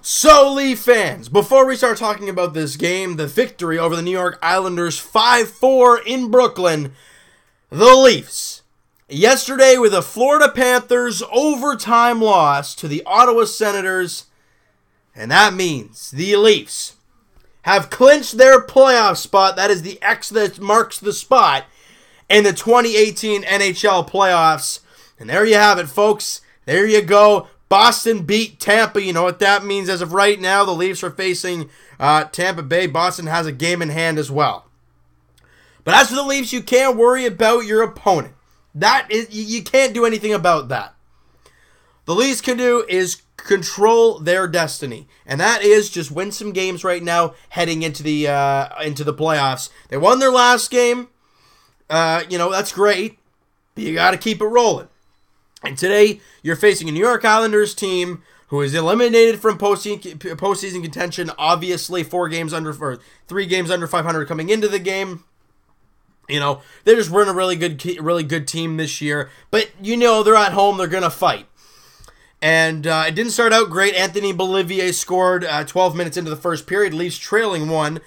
So, Leaf fans, before we start talking about this game, the victory over the New York Islanders 5-4 in Brooklyn, the Leafs, yesterday with a Florida Panthers overtime loss to the Ottawa Senators, and that means the Leafs have clinched their playoff spot. That is the X that marks the spot in the 2018 NHL playoffs. And there you have it, folks. There you go. Boston beat Tampa. You know what that means as of right now. The Leafs are facing Tampa Bay. Boston has a game in hand as well. But as for the Leafs, you can't worry about your opponent. You can't do anything about that. The Leafs can do is control their destiny, and that is just win some games right now heading into the playoffs. They won their last game. That's great, but you got to keep it rolling. And today, you're facing a New York Islanders team who is eliminated from postseason contention. Obviously, 3 games under 500 coming into the game. You know, they just weren't a really good team this year. But they're at home. They're gonna fight. And it didn't start out great. Anthony Bolivier scored 12 minutes into the first period. Leafs trailing 1.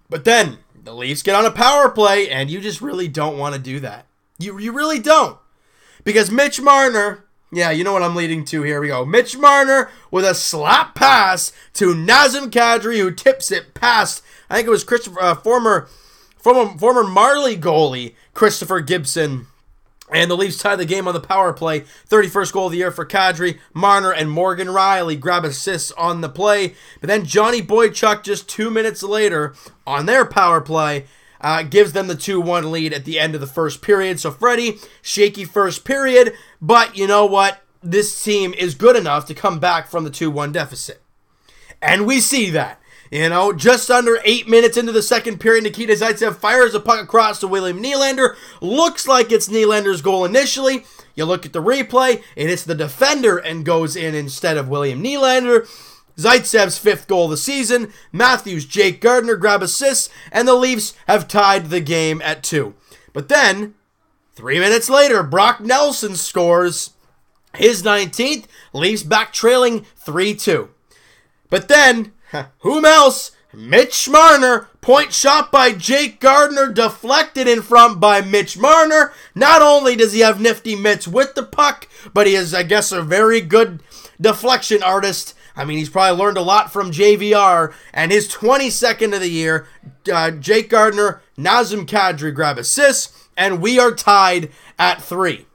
But then the Leafs get on a power play, and you just really don't want to do that. You really don't. Because Mitch Marner, yeah, you know what I'm leading to. Here we go. Mitch Marner with a slap pass to Nazem Kadri, who tips it past, I think it was former Marley goalie Christopher Gibson. And the Leafs tie the game on the power play. 31st goal of the year for Kadri. Marner and Morgan Riley grab assists on the play. But then Johnny Boychuk just 2 minutes later on their power play gives them the 2-1 lead at the end of the first period. So Freddie, shaky first period. But you know what? This team is good enough to come back from the 2-1 deficit. And we see that. Just under 8 minutes into the second period, Nikita Zaitsev fires a puck across to William Nylander. Looks like it's Nylander's goal initially. You look at the replay, it hits the defender and goes in instead of William Nylander. Zaitsev's 5th goal of the season. Matthews, Jake Gardiner grab assists, and the Leafs have tied the game at 2. But then, 3 minutes later, Brock Nelson scores his 19th. Leafs back trailing 3-2. But then, whom else? Mitch Marner. Point shot by Jake Gardiner, deflected in front by Mitch Marner. Not only does he have nifty mitts with the puck, but he is, I guess, a very good deflection artist. I mean, he's probably learned a lot from JVR. And his 22nd of the year, Jake Gardiner, Nazem Kadri grab assists, and we are tied at 3.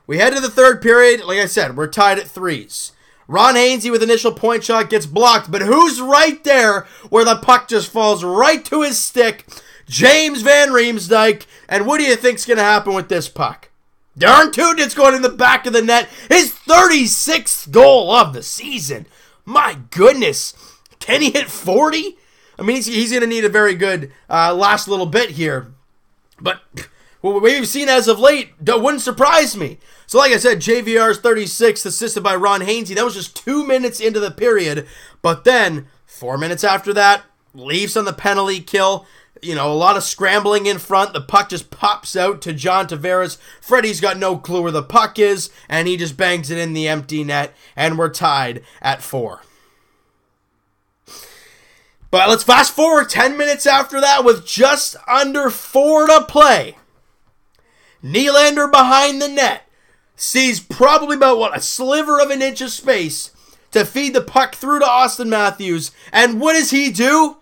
We head to the third period. Like I said, we're tied at 3s. Ron Hainsey with initial point shot gets blocked, but who's right there where the puck just falls right to his stick? James Van Riemsdyk. And what do you think's going to happen with this puck? Darn tootin', it's going in the back of the net. His 36th goal of the season. My goodness. Can he hit 40? I mean, he's going to need a very good last little bit here. But what we've seen as of late wouldn't surprise me. So like I said, JVR's 36th, assisted by Ron Hainsey. That was just 2 minutes into the period. But then, 4 minutes after that, Leafs on the penalty kill. A lot of scrambling in front. The puck just pops out to John Tavares. Freddie's got no clue where the puck is, and he just bangs it in the empty net, and we're tied at 4. But let's fast forward 10 minutes after that with just under 4 to play. Nylander behind the net sees probably about, a sliver of an inch of space to feed the puck through to Austin Matthews. And what does he do?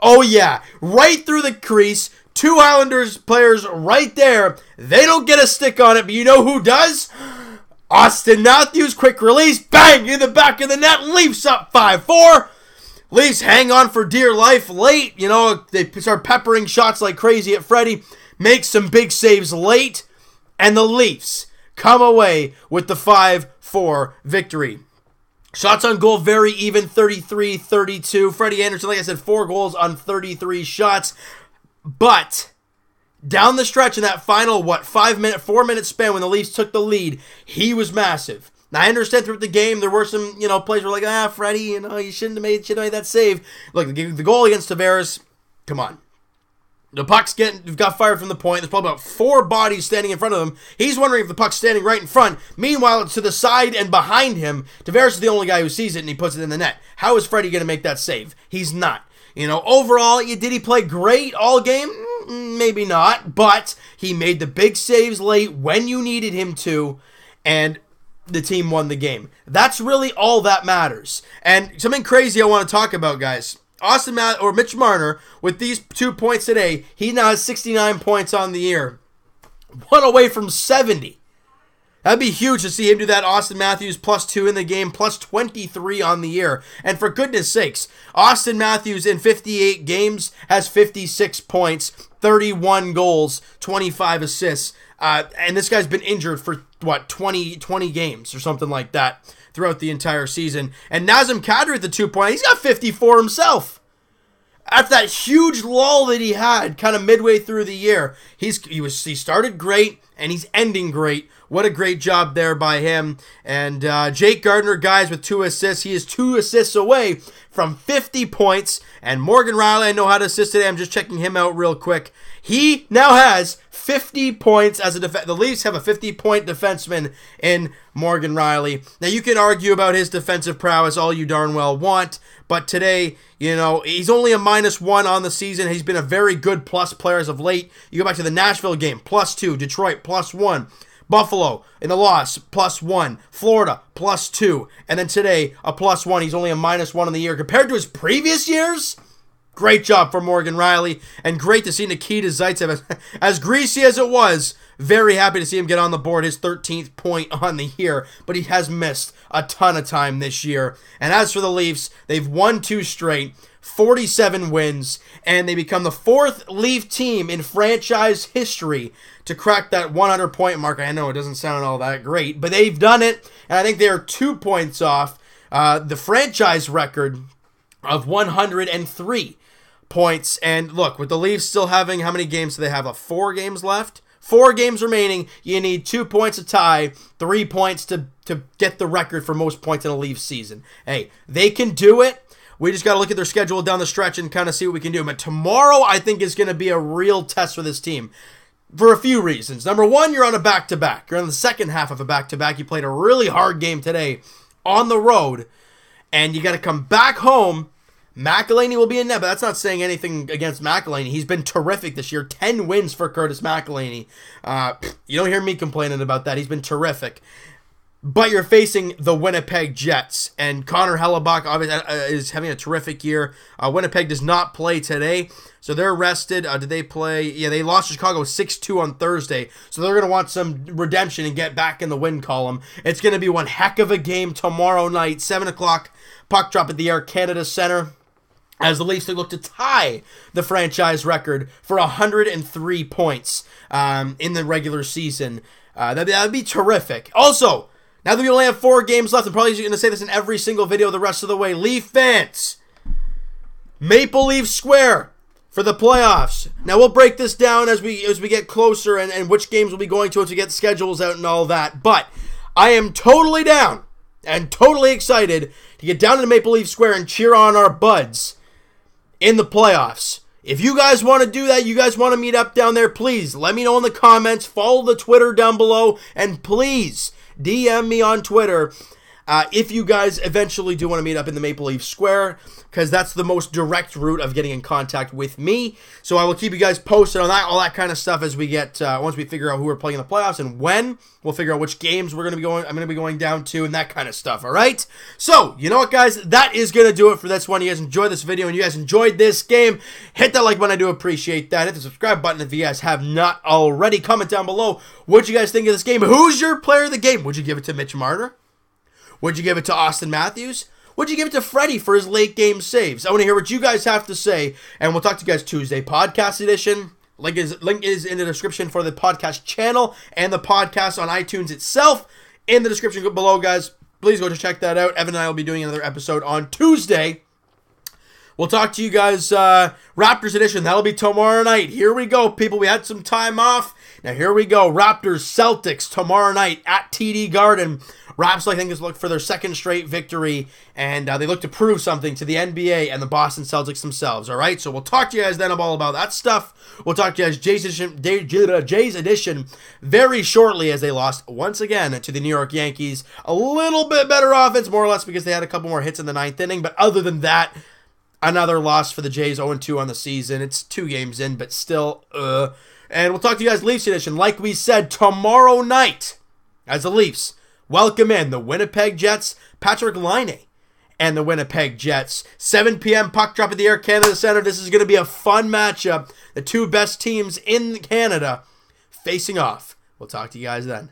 Oh yeah, right through the crease. 2 Islanders players right there. They don't get a stick on it, but you know who does? Austin Matthews, quick release, bang, in the back of the net. Leafs up 5-4. Leafs hang on for dear life late. They start peppering shots like crazy at Freddie. Make some big saves late. And the Leafs come away with the 5-4 victory. Shots on goal very even, 33-32. Freddie Anderson, like I said, 4 goals on 33 shots. But down the stretch in that final, 4-minute span when the Leafs took the lead, he was massive. Now, I understand throughout the game, there were some, plays where like, Freddie, you shouldn't have made that save. Look, the goal against Tavares, come on. The puck's got fired from the point. There's probably about 4 bodies standing in front of him. He's wondering if the puck's standing right in front. Meanwhile, to the side and behind him, Tavares is the only guy who sees it, and he puts it in the net. How is Freddie going to make that save? He's not. Overall, did he play great all game? Maybe not, but he made the big saves late when you needed him to, and the team won the game. That's really all that matters. And something crazy I want to talk about, guys. Mitch Marner, with these 2 points today, he now has 69 points on the year. 1 away from 70. That'd be huge to see him do that. Austin Matthews +2 in the game, +23 on the year. And for goodness sakes, Austin Matthews in 58 games has 56 points, 31 goals, 25 assists. And this guy's been injured for, 20 games or something like that throughout the entire season. And Nazem Kadri at the 2 point, he's got 54 himself. After that huge lull that he had kind of midway through the year, he started great and he's ending great. What a great job there by him. And Jake Gardiner, guys, with 2 assists. He is 2 assists away from 50 points. And Morgan Riley, I know how to assist today. I'm just checking him out real quick. He now has 50 points as a The Leafs have a 50-point defenseman in Morgan Riley. Now, you can argue about his defensive prowess all you darn well want. But today, he's only a -1 on the season. He's been a very good plus player as of late. You go back to the Nashville game, +2. Detroit, +1. Buffalo in the loss, +1. Florida, +2. And then today, a +1. He's only a -1 on the year. Compared to his previous years, great job for Morgan Riley. And great to see Nikita Zaitsev, as greasy as it was, very happy to see him get on the board, his 13th point on the year. But he has missed a ton of time this year. And as for the Leafs, they've won 2 straight, 47 wins, and they become the 4th Leaf team in franchise history to crack that 100-point mark. I know it doesn't sound all that great, but they've done it, and I think they're 2 points off the franchise record of 103 points. And look, with the Leafs still having, how many games do they have? 4 games left? 4 games remaining. You need 2 points to tie, 3 points to get the record for most points in a Leafs season. Hey, they can do it. We just got to look at their schedule down the stretch and kind of see what we can do. But tomorrow, I think, is going to be a real test for this team for a few reasons. Number one, you're on a back-to-back. You're on the second half of a back-to-back. You played a really hard game today on the road, and you got to come back home. McElhinney will be in net, but that's not saying anything against McElhinney. He's been terrific this year. 10 wins for Curtis McElhinney. You don't hear me complaining about that. He's been terrific. But you're facing the Winnipeg Jets, and Connor Hellebuck obviously is having a terrific year. Winnipeg does not play today, so they're rested. Did they play? Yeah, they lost to Chicago 6-2 on Thursday, so they're going to want some redemption and get back in the win column. It's going to be one heck of a game tomorrow night, 7 o'clock, puck drop at the Air Canada Centre, as the Leafs look to tie the franchise record for 103 points in the regular season. That'd be terrific. Also, now that we only have 4 games left, I'm probably going to say this in every single video the rest of the way. Leaf fans, Maple Leaf Square for the playoffs. Now, we'll break this down as we get closer and which games we'll be going to as we get schedules out and all that. But I am totally down and totally excited to get down to the Maple Leaf Square and cheer on our buds in the playoffs. If you guys want to do that, you guys want to meet up down there, please let me know in the comments. Follow the Twitter down below, and please DM me on Twitter if you guys eventually do want to meet up in the Maple Leaf Square, because that's the most direct route of getting in contact with me. So I will keep you guys posted on that, all that kind of stuff as we get once we figure out who we're playing in the playoffs and when. We'll figure out which games I'm going to be going down to and that kind of stuff. All right. So you know what, guys, that is going to do it for this one. You guys enjoyed this video and you guys enjoyed this game, hit that like button. I do appreciate that. Hit the subscribe button if you guys have not already. Comment down below what you guys think of this game. Who's your player of the game? Would you give it to Mitch Marner? Would you give it to Austin Matthews? Would you give it to Freddie for his late game saves? I want to hear what you guys have to say, and we'll talk to you guys Tuesday, podcast edition. Link is in the description for the podcast channel and the podcast on iTunes itself in the description below, guys. Please go to check that out. Evan and I will be doing another episode on Tuesday. We'll talk to you guys, Raptors edition. That'll be tomorrow night. Here we go, people. We had some time off. Now here we go. Raptors, Celtics tomorrow night at TD Garden. Raps, I think, is looking for their second straight victory, and they look to prove something to the NBA and the Boston Celtics themselves, all right? So we'll talk to you guys then all about that stuff. We'll talk to you guys Jay's edition very shortly as they lost once again to the New York Yankees. A little bit better offense, more or less, because they had a couple more hits in the ninth inning, but other than that, another loss for the Jays, 0-2 on the season. It's 2 games in, but still, And we'll talk to you guys Leafs edition. Like we said, tomorrow night, as the Leafs welcome in the Winnipeg Jets, Patrick Laine, and the Winnipeg Jets. 7 p.m. puck drop at the Air Canada Centre. This is going to be a fun matchup. The two best teams in Canada facing off. We'll talk to you guys then.